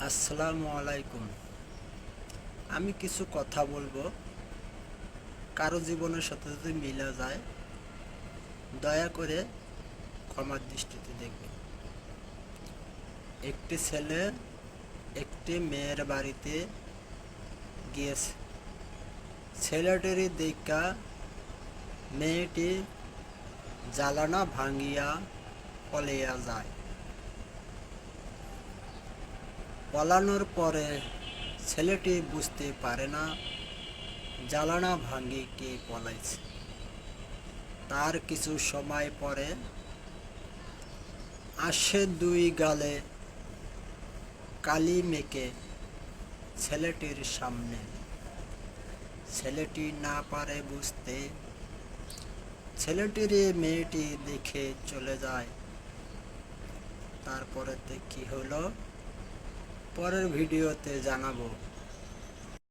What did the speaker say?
আসসালামু আলাইকুম। আমি কিছু কথা বলবো, কারো জীবনের সাথে যদি মিলে যায় দয়া করে ক্ষমার দৃষ্টিতে দেখবেন। একটি ছেলে একটি মেয়ের বাড়িতে গিয়েছে। ছেলেটির দেখা মেয়েটি জালানা ভাঙিয়া পলাইয়া যায়। পলানোর পরে ছেলেটি বুঝতে পারে না জালানা ভাঙি কে পলাইছে। তার কিছু সময় পরে আসে দুই গালে কালি মেখে ছেলেটির সামনে। ছেলেটি না পারে বুঝতে, ছেলেটির মেয়েটি দেখে চলে যায়। তারপরেতে কি হলো পরের ভিডিওতে জানাবো।